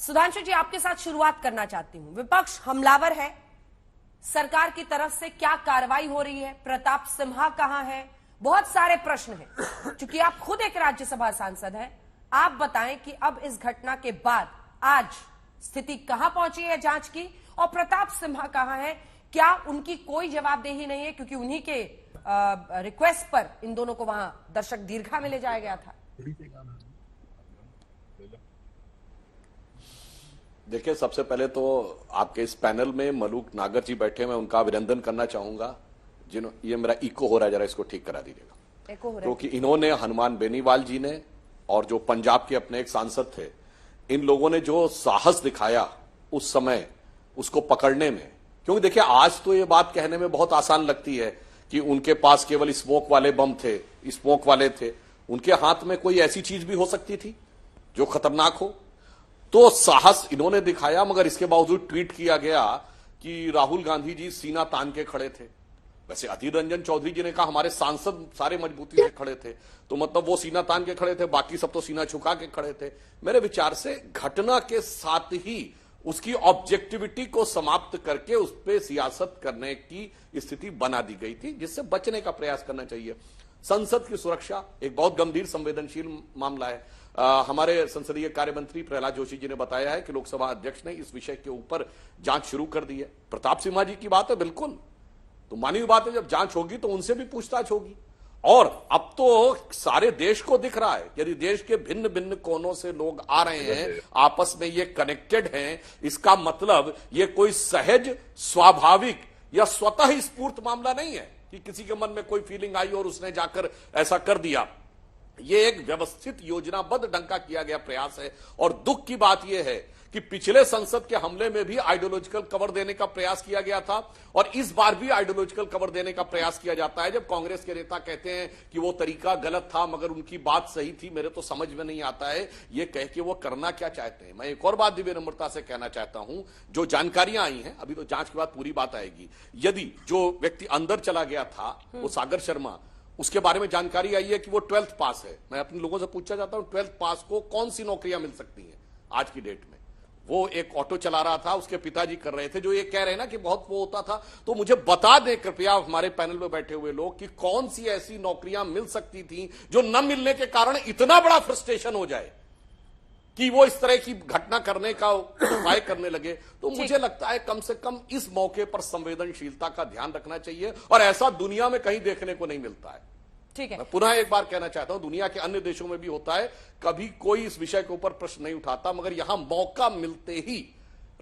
सुधांशु जी, आपके साथ शुरुआत करना चाहती हूं। विपक्ष हमलावर है, सरकार की तरफ से क्या कार्रवाई हो रही है, प्रताप सिम्हा कहां है, बहुत सारे प्रश्न हैं। चूंकि आप खुद एक राज्यसभा सांसद हैं, आप बताएं कि अब इस घटना के बाद आज स्थिति कहां पहुंची है जांच की, और प्रताप सिम्हा कहां है? क्या उनकी कोई जवाबदेही नहीं है, क्योंकि उन्हीं के रिक्वेस्ट पर इन दोनों को वहां दर्शक दीर्घा में ले जाया गया था। देखिए, सबसे पहले तो आपके इस पैनल में मलूक नागर जी बैठे, मैं उनका अभिनंदन करना चाहूंगा। ये मेरा इको हो रहा है, जरा इसको ठीक करा दीजिएगा। इको हो रहा है क्योंकि इन्होंने, हनुमान बेनीवाल जी ने और जो पंजाब के अपने एक सांसद थे, इन लोगों ने जो साहस दिखाया उस समय उसको पकड़ने में। क्योंकि देखिए, आज तो ये बात कहने में बहुत आसान लगती है कि उनके पास केवल स्मोक वाले बम थे, स्मोक वाले थे। उनके हाथ में कोई ऐसी चीज भी हो सकती थी जो खतरनाक हो। तो साहस इन्होंने दिखाया, मगर इसके बावजूद ट्वीट किया गया कि राहुल गांधी जी सीना तान के खड़े थे। वैसे अधीर रंजन चौधरी जी ने कहा हमारे सांसद सारे मजबूती से खड़े थे, तो मतलब वो सीना तान के खड़े थे, बाकी सब तो सीना झुका के खड़े थे। मेरे विचार से घटना के साथ ही उसकी ऑब्जेक्टिविटी को समाप्त करके उस पर सियासत करने की स्थिति बना दी गई थी, जिससे बचने का प्रयास करना चाहिए। संसद की सुरक्षा एक बहुत गंभीर संवेदनशील मामला है। हमारे संसदीय कार्य मंत्री प्रहलाद जोशी जी ने बताया है कि लोकसभा अध्यक्ष ने इस विषय के ऊपर जांच शुरू कर दी है। प्रताप सिम्हा जी की बात है, बिल्कुल तो मानी हुई बात है, जब जांच होगी तो उनसे भी पूछताछ होगी। और अब तो सारे देश को दिख रहा है, यदि देश के भिन्न भिन्न कोनों से लोग आ रहे हैं, आपस में ये कनेक्टेड हैं, इसका मतलब ये कोई सहज, स्वाभाविक या स्वतः स्फूर्त मामला नहीं है कि किसी के मन में कोई फीलिंग आई और उसने जाकर ऐसा कर दिया। ये एक व्यवस्थित, योजनाबद्ध ढंग का किया गया प्रयास है। और दुख की बात यह है कि पिछले संसद के हमले में भी आइडियोलॉजिकल कवर देने का प्रयास किया गया था, और इस बार भी आइडियोलॉजिकल कवर देने का प्रयास किया जाता है। जब कांग्रेस के नेता कहते हैं कि वो तरीका गलत था मगर उनकी बात सही थी, मेरे तो समझ में नहीं आता है ये कह के वो करना क्या चाहते हैं। मैं एक और बात भी विनम्रता से कहना चाहता हूं, जो जानकारियां आई हैं, अभी तो जांच के बाद पूरी बात आएगी। यदि जो व्यक्ति अंदर चला गया था वो सागर शर्मा, उसके बारे में जानकारी आई है कि वो 12th पास है। मैं अपने लोगों से पूछना चाहता हूं 12th पास को कौन सी नौकरियां मिल सकती हैं आज की डेट में। वो एक ऑटो चला रहा था, उसके पिताजी कर रहे थे, जो ये कह रहे हैं ना कि बहुत वो होता था। तो मुझे बता दें कृपया हमारे पैनल में बैठे हुए लोग कि कौन सी ऐसी नौकरियां मिल सकती थी जो न मिलने के कारण इतना बड़ा फ्रस्ट्रेशन हो जाए कि वो इस तरह की घटना करने का उपाय करने लगे। तो मुझे लगता है कम से कम इस मौके पर संवेदनशीलता का ध्यान रखना चाहिए, और ऐसा दुनिया में कहीं देखने को नहीं मिलता है। ठीक है, मैं पुनः एक बार कहना चाहता हूं, दुनिया के अन्य देशों में भी होता है, कभी कोई इस विषय के ऊपर प्रश्न नहीं उठाता, मगर यहां मौका मिलते ही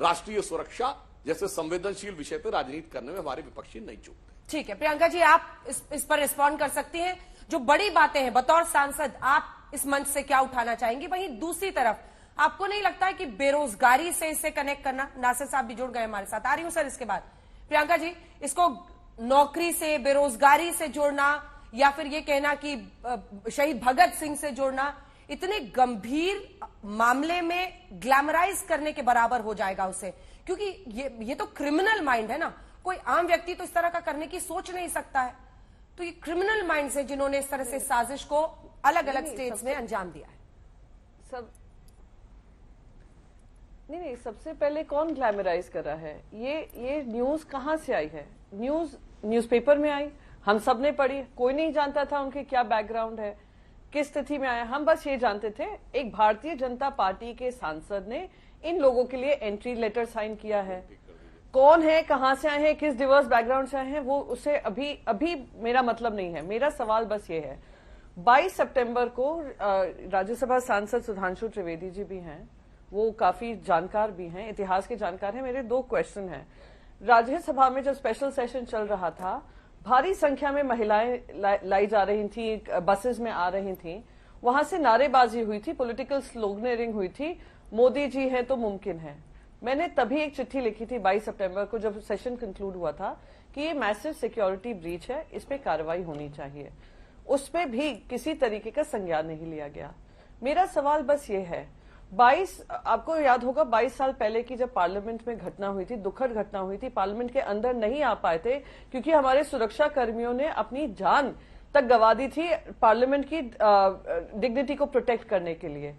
राष्ट्रीय सुरक्षा जैसे संवेदनशील विषय पर राजनीति करने में हमारे विपक्षी नहीं चूकते। ठीक है प्रियंका जी, आप इस पर रिस्पॉन्ड कर सकती हैं। जो बड़ी बातें हैं बतौर सांसद, आप इस मंच से क्या उठाना चाहेंगी? वहीं दूसरी तरफ, आपको नहीं लगता है कि बेरोजगारी से इसे कनेक्ट करना, नासिर साहब भी जुड़ गए हमारे साथ, आ रही हूं सर इसके बाद। प्रियंका जी, इसको नौकरी से, बेरोजगारी से जोड़ना, या फिर ये कहना कि शहीद भगत सिंह से जोड़ना, इतने गंभीर मामले में ग्लैमराइज करने के बराबर हो जाएगा उसे, क्योंकि ये तो क्रिमिनल माइंड है ना। कोई आम व्यक्ति तो इस तरह का करने की सोच नहीं सकता है। तो ये क्रिमिनल माइंड से जिन्होंने इस तरह से साजिश को अलग अलग स्टेट्स में अंजाम दिया है। सब नहीं, सबसे पहले कौन ग्लैमराइज कर रहा है? ये न्यूज कहां से आई है? न्यूज़पेपर में आई, हम सब ने पढ़ी। कोई नहीं जानता था उनके क्या बैकग्राउंड है, किस स्थिति में आया। हम बस ये जानते थे एक भारतीय जनता पार्टी के सांसद ने इन लोगों के लिए एंट्री लेटर साइन किया है। कौन है, कहां से आए हैं, किस डिवर्स बैकग्राउंड से आए हैं, वो उसे अभी मेरा मतलब नहीं है। मेरा सवाल बस ये है, 22 सितंबर को राज्यसभा सांसद सुधांशु त्रिवेदी जी भी हैं, वो काफी जानकार भी हैं, इतिहास के जानकार हैं। मेरे 2 क्वेश्चन हैं। राज्यसभा में जब स्पेशल सेशन चल रहा था, भारी संख्या में महिलाएं लाई जा रही थी, बसेस में आ रही थी, वहां से नारेबाजी हुई थी, पॉलिटिकल स्लोगनेरिंग हुई थी, मोदी जी हैं तो मुमकिन है। मैंने तभी एक चिट्ठी लिखी थी 22 सितंबर को जब सेशन कंक्लूड हुआ था कि ये मैसिव सिक्योरिटी ब्रीच है, इस पे कार्रवाई होनी चाहिए। उस पे भी किसी तरीके का संज्ञान नहीं लिया गया। मेरा सवाल बस ये है, 22 आपको याद होगा 22 साल पहले की जब पार्लियामेंट में घटना हुई थी, दुखद घटना हुई थी, पार्लियामेंट के अंदर नहीं आ पाए थे क्योंकि हमारे सुरक्षा कर्मियों ने अपनी जान तक गंवा दी थी पार्लियामेंट की डिग्निटी को प्रोटेक्ट करने के लिए।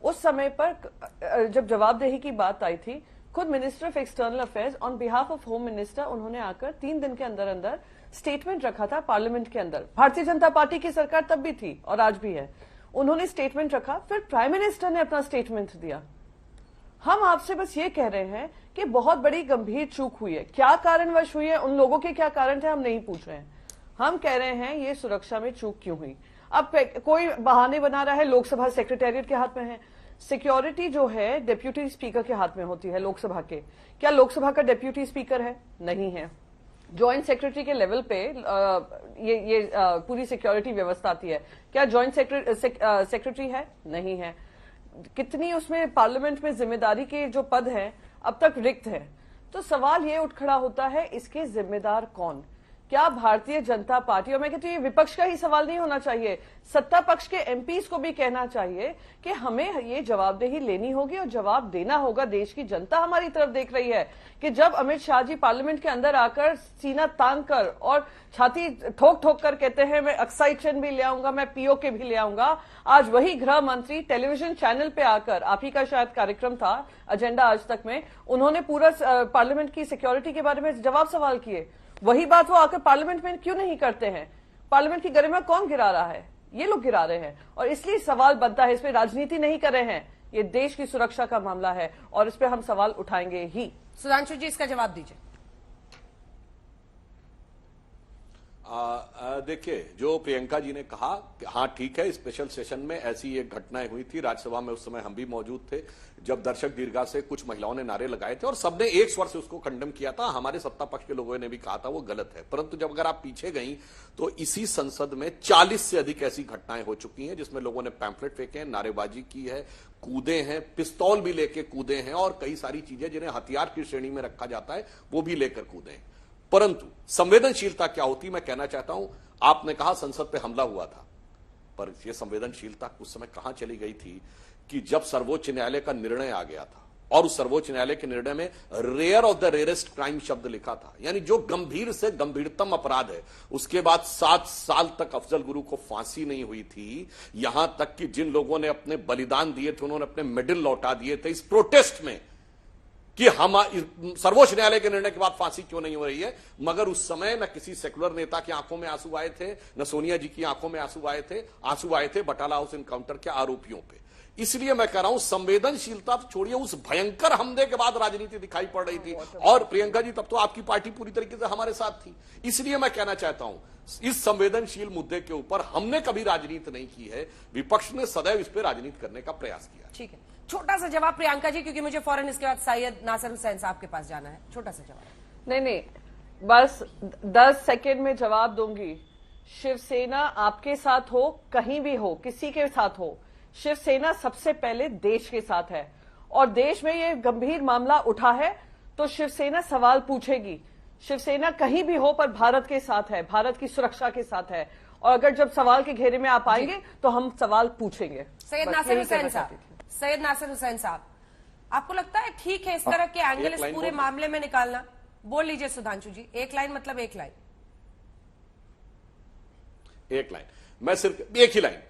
उस समय पर जब जवाबदेही की बात आई थी, खुद minister of external affairs on behalf of home minister उन्होंने आकर 3 दिन के अंदर अंदर स्टेटमेंट रखा था पार्लियामेंट के अंदर। भारतीय जनता पार्टी की सरकार तब भी थी और आज भी है। उन्होंने स्टेटमेंट रखा, फिर प्राइम मिनिस्टर ने अपना स्टेटमेंट दिया। हम आपसे बस ये कह रहे हैं कि बहुत बड़ी गंभीर चूक हुई है। क्या कारणवश हुई है, उन लोगों के क्या कारण थे, हम नहीं पूछ रहे हैं। हम कह रहे हैं ये सुरक्षा में चूक क्यों हुई। अब कोई बहाने बना रहा है, लोकसभा सेक्रेटेरिएट के हाथ में है। सिक्योरिटी जो है डिप्यूटी स्पीकर के हाथ में होती है लोकसभा के। क्या लोकसभा का डिप्यूटी स्पीकर है? नहीं है। जॉइंट सेक्रेटरी के लेवल पे ये पूरी सिक्योरिटी व्यवस्था आती है। क्या जॉइंट सेक्रेटरी है? नहीं है। कितनी उसमें पार्लियामेंट में जिम्मेदारी के जो पद हैं अब तक रिक्त है। तो सवाल ये उठ खड़ा होता है, इसके जिम्मेदार कौन? क्या भारतीय जनता पार्टी, और मैं कहती हूँ ये विपक्ष का ही सवाल नहीं होना चाहिए, सत्ता पक्ष के एमपीज को भी कहना चाहिए कि हमें ये जवाबदेही लेनी होगी और जवाब देना होगा। देश की जनता हमारी तरफ देख रही है कि जब अमित शाह जी पार्लियामेंट के अंदर आकर सीना तान कर और छाती ठोक ठोक कर कहते हैं मैं अक्साई चैन भी ले आऊंगा, मैं पीओके भी ले आऊंगा, आज वही गृह मंत्री टेलीविजन चैनल पे आकर, आप ही का शायद कार्यक्रम था एजेंडा आज तक में, उन्होंने पूरा पार्लियामेंट की सिक्योरिटी के बारे में जवाब सवाल किए। वही बात वो आकर पार्लियामेंट में क्यों नहीं करते हैं? पार्लियामेंट की गरिमा कौन गिरा रहा है? ये लोग गिरा रहे हैं। और इसलिए सवाल बनता है, इस पे राजनीति नहीं कर रहे हैं, ये देश की सुरक्षा का मामला है और इस पे हम सवाल उठाएंगे ही। सुधांशु जी, इसका जवाब दीजिए। देखिए, जो प्रियंका जी ने कहा कि हाँ ठीक है, स्पेशल सेशन में ऐसी एक घटनाएं हुई थी। राज्यसभा में उस समय हम भी मौजूद थे जब दर्शक दीर्घा से कुछ महिलाओं ने नारे लगाए थे और सबने एक स्वर से उसको कंडेम किया था। हमारे सत्ता पक्ष के लोगों ने भी कहा था वो गलत है। परंतु जब अगर आप पीछे गई तो इसी संसद में 40 से अधिक ऐसी घटनाएं हो चुकी हैं जिसमें लोगों ने पैम्फलेट फेंके हैं, नारेबाजी की है, कूदे हैं, पिस्तौल भी लेके कूदे हैं और कई सारी चीजें जिन्हें हथियार की श्रेणी में रखा जाता है वो भी लेकर कूदे हैं। परंतु संवेदनशीलता क्या होती, मैं कहना चाहता हूं, आपने कहा संसद पे हमला हुआ था, पर यह संवेदनशीलता उस समय कहां चली गई थी कि जब सर्वोच्च न्यायालय का निर्णय आ गया था और उस सर्वोच्च न्यायालय के निर्णय में rare of the rarest crime शब्द लिखा था, यानी जो गंभीर से गंभीरतम अपराध है। उसके बाद 7 साल तक अफजल गुरु को फांसी नहीं हुई थी। यहां तक कि जिन लोगों ने अपने बलिदान दिए थे उन्होंने अपने मेडल लौटा दिए थे इस प्रोटेस्ट में कि हम सर्वोच्च न्यायालय के निर्णय के बाद फांसी क्यों नहीं हो रही है। मगर उस समय न किसी सेकुलर नेता की आंखों में आंसू आए थे, न सोनिया जी की आंखों में आंसू आए थे बटाला हाउस इनकाउंटर के आरोपियों पे। इसलिए मैं कह रहा हूं संवेदनशीलता तो छोड़िए, उस भयंकर हमले के बाद राजनीति दिखाई पड़ रही थी। और प्रियंका जी, तब तो आपकी पार्टी पूरी तरीके से हमारे साथ थी। इसलिए मैं कहना चाहता हूं इस संवेदनशील मुद्दे के ऊपर हमने कभी राजनीति नहीं की है, विपक्ष ने सदैव इस पर राजनीति करने का प्रयास किया। ठीक है, छोटा सा जवाब प्रियंका जी, क्योंकि मुझे फौरन इसके बाद सैयद नासिर हुसैन साहब के पास जाना है। छोटा सा जवाब। नहीं, बस 10 सेकेंड में जवाब दूंगी। शिवसेना आपके साथ हो, कहीं भी हो, किसी के साथ हो, शिवसेना सबसे पहले देश के साथ है और देश में ये गंभीर मामला उठा है तो शिवसेना सवाल पूछेगी। शिवसेना कहीं भी हो पर भारत के साथ है, भारत की सुरक्षा के साथ है और अगर जब सवाल के घेरे में आप आएंगे तो हम सवाल पूछेंगे। सैयद नासिर हुसैन साहब, सैयद नासिर हुसैन साहब, आपको लगता है ठीक है इस तरह के एंगल इस पूरे मामले में निकालना? बोल लीजिए सुधांशु जी, एक लाइन मतलब एक लाइन। एक लाइन, मैं सिर्फ एक ही लाइन,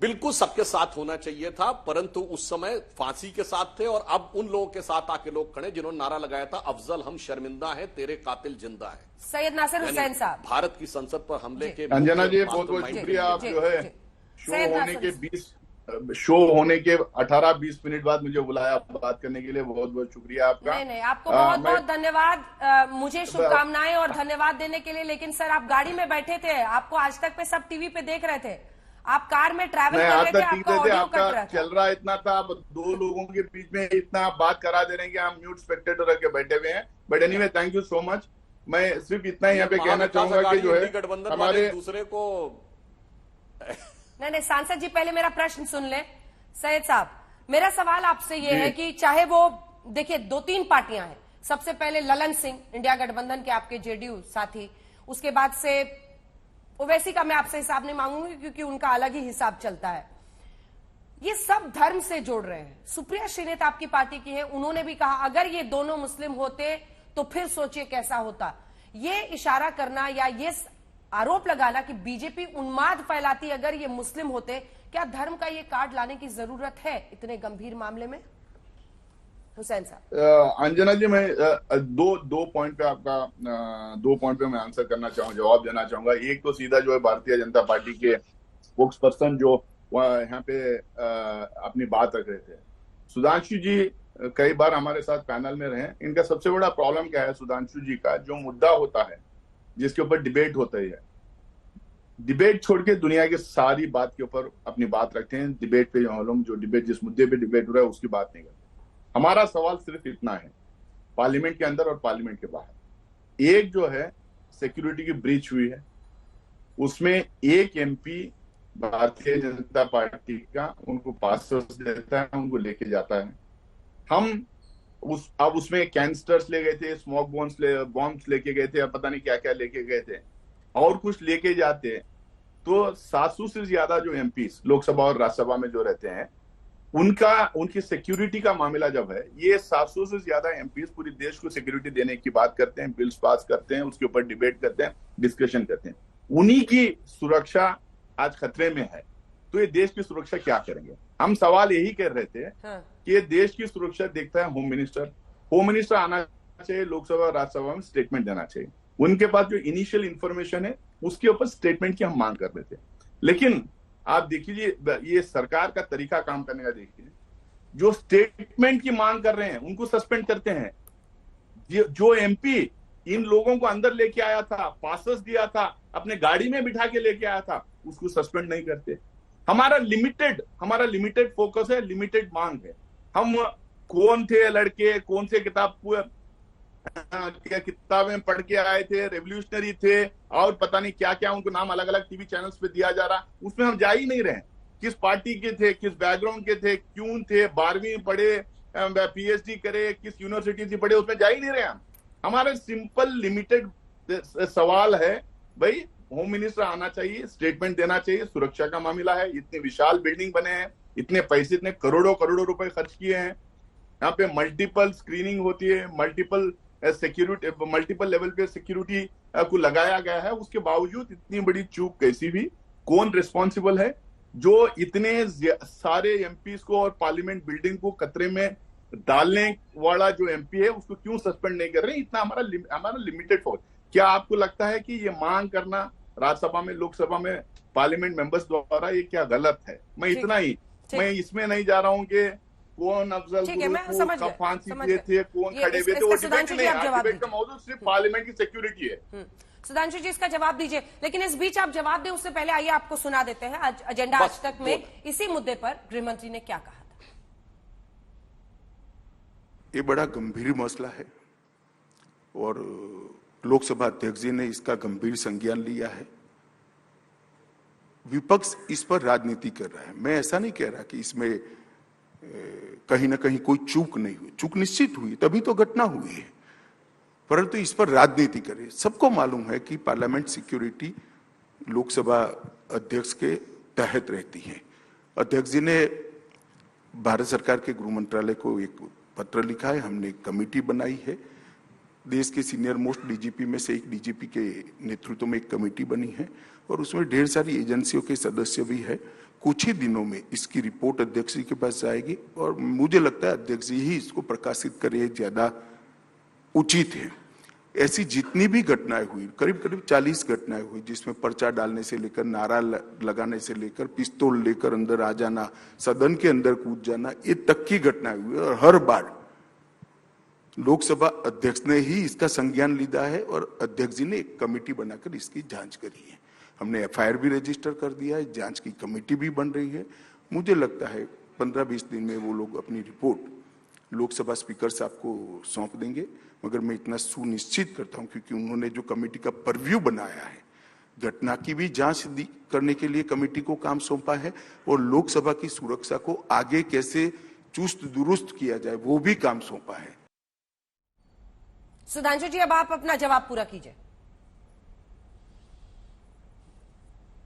बिल्कुल सबके साथ होना चाहिए था, परंतु उस समय फांसी के साथ थे और अब उन लोगों के साथ आके लोग खड़े जिन्होंने नारा लगाया था अफजल हम शर्मिंदा है, तेरे कातिल जिंदा है। सैयद नासिर हुसैन साहब, भारत की संसद पर हमले के अंजना जी बहुत बहुत शुक्रिया। आप जो है शो होने के 18-20 मिनट बाद मुझे बुलाया बात करने के लिए, बहुत बहुत शुक्रिया आपका। नहीं, आपको बहुत बहुत धन्यवाद। मुझे शुभकामनाएं और धन्यवाद देने के लिए। लेकिन सर, आप गाड़ी में बैठे थे, आपको आज तक पे सब टीवी पे देख रहे थे, आप कार में ट्रैवल कर रहे थे, आपका ऑडियो कट रहा था। चल रहा इतना था, अब 2 लोगों के बीच में इतना आप बात करा दे रहे हैं कि हम म्यूट स्पेक्टेटर के बैठे हुए हैं। But anyway, thank you so much. मैं सिर्फ इतना यहाँ पे कहना चाहूंगा कि जो है हमारे दूसरे को नहीं, सांसद जी पहले मेरा प्रश्न सुन ले। सैयद साहब, मेरा सवाल आपसे ये है कि चाहे वो देखिए 2-3 पार्टियां हैं, सबसे पहले ललन सिंह इंडिया गठबंधन के आपके जेडीयू साथी, उसके बाद से ओवैसी का मैं आपसे हिसाब नहीं मांगूंगी क्योंकि उनका अलग ही हिसाब चलता है। ये सब धर्म से जोड़ रहे हैं। सुप्रिया श्रीनेत आपकी पार्टी की है, उन्होंने भी कहा अगर ये दोनों मुस्लिम होते तो फिर सोचिए कैसा होता। ये इशारा करना या ये आरोप लगाना कि बीजेपी उन्माद फैलाती अगर ये मुस्लिम होते, क्या धर्म का ये कार्ड लाने की जरूरत है इतने गंभीर मामले में? हुसैन साहब। अंजना जी, मैं दो पॉइंट पे मैं आंसर करना चाहूंगा, जवाब देना चाहूंगा। एक तो सीधा जो है भारतीय जनता पार्टी के स्पोक्स पर्सन जो यहाँ पे अपनी बात रख रहे थे, सुधांशु जी कई बार हमारे साथ पैनल में रहे। इनका सबसे बड़ा प्रॉब्लम क्या है, सुधांशु जी का जो मुद्दा होता है जिसके ऊपर डिबेट होता है, डिबेट छोड़ के दुनिया की सारी बात के ऊपर अपनी बात रखते हैं। डिबेट पे जो डिबेट जिस मुद्दे पे डिबेट हो रहा है उसकी बात नहीं करते। हमारा सवाल सिर्फ इतना है, पार्लियामेंट के अंदर और पार्लियामेंट के बाहर एक जो है सिक्योरिटी की ब्रीच हुई है, उसमें एक एमपी भारतीय जनता पार्टी का उनको पास देता है, उनको लेके जाता है। हम अब उसमें कैंस्टर्स ले गए थे, स्मोक बॉम्ब्स लेके गए थे, अब पता नहीं क्या क्या लेके गए थे, और कुछ लेके जाते। तो 700 से ज्यादा जो एमपीस लोकसभा और राज्यसभा में जो रहते हैं उनकी सिक्योरिटी का मामला जब है, ये 700 से ज्यादा एमपीस पूरे देश को सिक्योरिटी देने की बात करते हैं, बिल्स पास करते हैं, उसके ऊपर डिबेट करते हैं, डिस्कशन करते हैं। उन्हीं की सुरक्षा आज खतरे में है, तो ये देश की सुरक्षा क्या करेंगे? हम सवाल यही कर रहे थे कि ये देश की सुरक्षा देखता है होम मिनिस्टर आना चाहिए, लोकसभा राज्यसभा में स्टेटमेंट देना चाहिए। उनके पास जो इनिशियल इंफॉर्मेशन है उसके ऊपर स्टेटमेंट की हम मांग कर रहे थे। लेकिन आप देखिए ये सरकार का तरीका काम करने का देखिए, जो स्टेटमेंट की मांग कर रहे हैं उनको सस्पेंड करते हैं। जो एमपी इन लोगों को अंदर लेके आया था, पासेस दिया था, अपने गाड़ी में बिठा के लेके आया था, उसको सस्पेंड नहीं करते। हमारा लिमिटेड फोकस है, लिमिटेड मांग है। हम कौन थे लड़के, कौन से किताबें पढ़ के आए थे, रेवोल्यूशनरी थे, और पता नहीं क्या क्या उनको नाम अलग अलग टीवी चैनल्स पे दिया जा रहा, उसमें हम जा ही नहीं रहे। किस पार्टी के थे, किस बैकग्राउंड के थे, क्यों थे, 12वीं पढ़े, पीएचडी करे, किस यूनिवर्सिटी से पढ़े, उसमें जा ही नहीं रहे हम। हमारे सिंपल लिमिटेड सवाल है, भाई होम मिनिस्टर आना चाहिए, स्टेटमेंट देना चाहिए। सुरक्षा का मामला है, इतने विशाल बिल्डिंग बने हैं, इतने पैसे, इतने करोड़ों रुपए खर्च किए हैं, यहाँ पे मल्टीपल स्क्रीनिंग होती है, मल्टीपल लेवल पे सिक्योरिटी को लगाया गया है। उसके बावजूद इतनी बड़ी चूक कैसी भी, कौन रिस्पॉन्सिबल है? जो इतने सारे एमपीज को और पार्लियामेंट बिल्डिंग को खतरे में डालने वाला जो एमपी है उसको क्यों सस्पेंड नहीं कर रहे? इतना हमारा लिमिटेड फोर्स। क्या आपको लगता है कि ये मांग करना राज्यसभा में, लोकसभा में पार्लियामेंट मेंबर्स द्वारा ये क्या गलत है? मैं इतना ही, मैं इसमें नहीं जा रहा हूँ कि कौन अफजल गुरु को फांसी दिए थे, कौन खड़े हुए थे, वो डिबेट नहीं है। डिबेट का मौजूद सिर्फ पार्लियामेंट की सिक्योरिटी है। सुधांशु जी इसका जवाब दीजिए, लेकिन इस बीच आप जवाब दें उससे पहले आइए आपको सुना देते हैं आज एजेंडा आज तक में इसी मुद्दे पर गृह मंत्री ने क्या कहा था। ये बड़ा गंभीर मसला है और लोकसभा अध्यक्ष जी ने इसका गंभीर संज्ञान लिया है। विपक्ष इस पर राजनीति कर रहा है। मैं ऐसा नहीं कह रहा कि इसमें कहीं ना कहीं कोई चूक नहीं हुई, चूक निश्चित हुई, तभी तो घटना हुई है, परंतु इस पर राजनीति करे। सबको मालूम है कि पार्लियामेंट सिक्योरिटी लोकसभा अध्यक्ष के तहत रहती है। अध्यक्ष जी ने भारत सरकार के गृह मंत्रालय को एक पत्र लिखा है, हमने एक कमेटी बनाई है। देश के सीनियर मोस्ट डीजीपी में से एक डीजीपी के नेतृत्व में एक कमेटी बनी है और उसमें ढेर सारी एजेंसियों के सदस्य भी है। कुछ ही दिनों में इसकी रिपोर्ट अध्यक्ष जी के पास जाएगी और मुझे लगता है अध्यक्ष जी ही इसको प्रकाशित करे, ज्यादा उचित है। ऐसी जितनी भी घटनाएं हुई, करीब करीब 40 घटनाएं हुई, जिसमें पर्चा डालने से लेकर, नारा लगाने से लेकर, पिस्तौल लेकर अंदर आ जाना, सदन के अंदर कूद जाना, ये तक की घटनाएं हुई और हर बार लोकसभा अध्यक्ष ने ही इसका संज्ञान लिया है और अध्यक्ष जी ने एक कमेटी बनाकर इसकी जांच करी है। हमने एफआईआर भी रजिस्टर कर दिया है, जांच की कमेटी भी बन रही है। मुझे लगता है 15-20 दिन में वो लोग अपनी रिपोर्ट लोकसभा स्पीकर साहब को सौंप देंगे। मगर मैं इतना सुनिश्चित करता हूं क्योंकि उन्होंने जो कमेटी का परव्यू बनाया है, घटना की भी जांच करने के लिए कमेटी को काम सौंपा है और लोकसभा की सुरक्षा को आगे कैसे चुस्त दुरुस्त किया जाए वो भी काम सौंपा है। सुधांशु जी अब आप अपना जवाब पूरा कीजिए।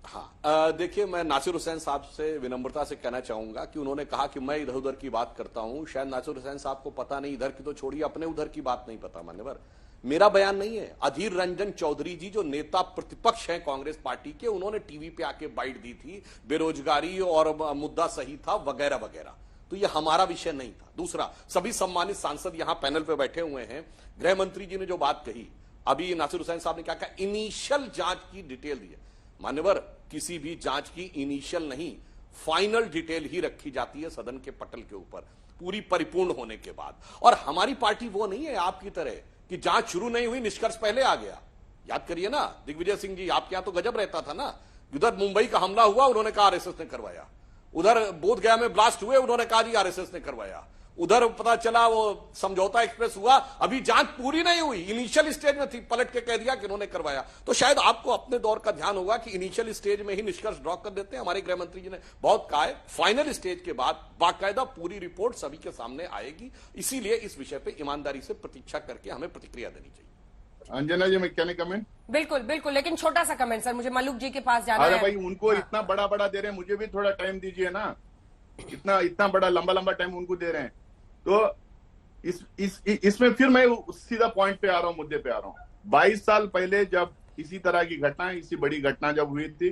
हाँ, देखिए मैं नासिर हुसैन साहब से विनम्रता से कहना चाहूंगा कि उन्होंने कहा कि मैं इधर उधर की बात करता हूं। शायद नासिर हुसैन साहब को पता नहीं, इधर की तो छोड़िए, अपने उधर की बात नहीं पता। मान्यवर, मेरा बयान नहीं है, अधीर रंजन चौधरी जी जो नेता प्रतिपक्ष हैं कांग्रेस पार्टी के, उन्होंने टीवी पे आके बाइट दी थी, बेरोजगारी और मुद्दा सही था वगैरह वगैरह। तो ये हमारा विषय नहीं था। दूसरा, सभी सम्मानित सांसद यहां पैनल पे बैठे हुए हैं, गृह मंत्री जी ने जो बात कही, अभी नासिर हुसैन साहब ने क्या कहा, इनिशियल जांच की डिटेल दी है। मान्यवर, किसी भी जांच की इनिशियल नहीं, फाइनल डिटेल ही रखी जाती है सदन के पटल के ऊपर, पूरी परिपूर्ण होने के बाद। और हमारी पार्टी वो नहीं है आपकी तरह कि जांच शुरू नहीं हुई निष्कर्ष पहले आ गया। याद करिए ना, दिग्विजय सिंह जी आपके यहां तो गजब रहता था ना, उधर मुंबई का हमला हुआ, उन्होंने कहा आरएसएस ने करवाया, उधर बोधगया में ब्लास्ट हुए, उन्होंने कहा जी आरएसएस ने करवाया, उधर पता चला वो समझौता एक्सप्रेस हुआ, अभी जांच पूरी नहीं हुई, इनिशियल स्टेज में थी, पलट के कह दिया कि उन्होंने करवाया। तो शायद आपको अपने दौर का ध्यान होगा कि इनिशियल स्टेज में ही निष्कर्ष ड्रॉ कर देते हैं। हमारे गृह मंत्री जी ने बहुत कहा है, फाइनल स्टेज के बाद बाकायदा पूरी रिपोर्ट सभी के सामने आएगी। इसीलिए इस विषय पर ईमानदारी से प्रतीक्षा करके हमें प्रतिक्रिया देनी चाहिए। अंजना जी, मैं क्या नहीं कमेंट? बिल्कुल बिल्कुल, लेकिन छोटा सा कमेंट सर, मुझे मलूक जी के पास जाना है। अरे भाई, उनको इतना बड़ा बड़ा दे रहे हैं, मुझे भी थोड़ा टाइम दीजिए ना। इतना बड़ा लंबा टाइम उनको दे रहे हैं, तो इसमें फिर मैं सीधा पॉइंट पे आ रहा हूं, मुद्दे पे आ रहा हूं। 22 साल पहले जब इसी तरह की घटना, इसी बड़ी घटना जब हुई थी,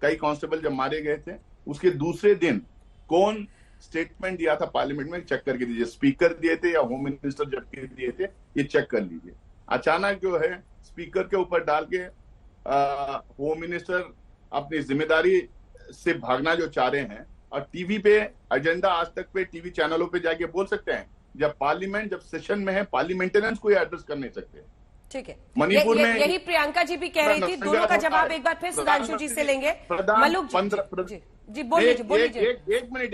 कई कांस्टेबल जब मारे गए थे, उसके दूसरे दिन कौन स्टेटमेंट दिया था पार्लियामेंट में, चेक करके दीजिए। स्पीकर दिए थे या होम मिनिस्टर जब दिए थे, ये चेक कर लीजिए। अचानक जो है स्पीकर के ऊपर डाल के होम मिनिस्टर अपनी जिम्मेदारी से भागना जो चाह रहे हैं, और टीवी पे एजेंडा आज तक पे टीवी चैनलों पे जाके बोल सकते हैं, जब पार्लियामेंट जब सेशन में है, पार्लियामेंटेनेंस को एड्रेस कर नहीं सकते। ठीक है, मणिपुर में यही प्रियंका जी भी कह रही थी। दोनों का जवाब एक बार फिर सुधांशु जी से लेंगे। मलूक जी बोलिए। एक मिनट,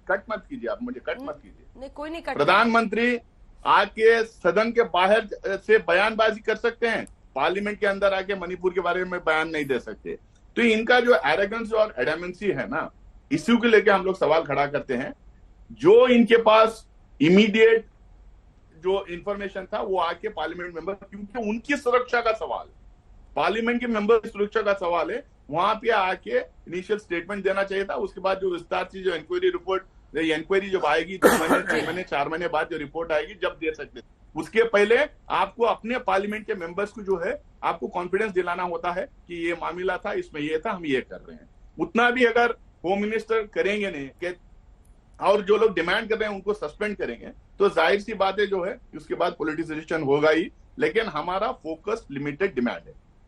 कट मत कीजिए आप, मुझे कट मत कीजिए। नहीं, कोई नहीं कट। प्रधानमंत्री आके सदन के बाहर से बयानबाजी कर सकते हैं, पार्लियामेंट के अंदर आके मणिपुर के बारे में बयान नहीं दे सकते। तो इनका जो एरोगेंस और एडामेंसी है ना, इश्यू को लेकर हम लोग सवाल खड़ा करते हैं। जो इनके पास इमीडिएट जो इंफॉर्मेशन था वो आके पार्लियामेंट मेंबर, क्योंकि उनकी सुरक्षा का सवाल, पार्लियामेंट के मेंबर की सुरक्षा का सवाल है, वहां पे आके इनिशियल स्टेटमेंट देना चाहिए था। उसके बाद जो विस्तार से जो इंक्वायरी जब आएगी 2 महीने 3 महीने 4 महीने बाद जो रिपोर्ट आएगी, जब दे सकते। उसके पहले आपको अपने पार्लियामेंट के मेंबर्स को जो है आपको कॉन्फिडेंस दिलाना होता है कि ये मामला था, इसमें ये था, हम ये कर रहे हैं। उतना भी अगर होम मिनिस्टर करेंगे नहीं, और जो लोग डिमांड कर रहे हैं उनको सस्पेंड करेंगे, तो जाहिर सी बात है जो है उसके बाद पॉलिटिसाइजेशन होगा ही। लेकिन हमारा फोकस लिमिटेड डिमांड है।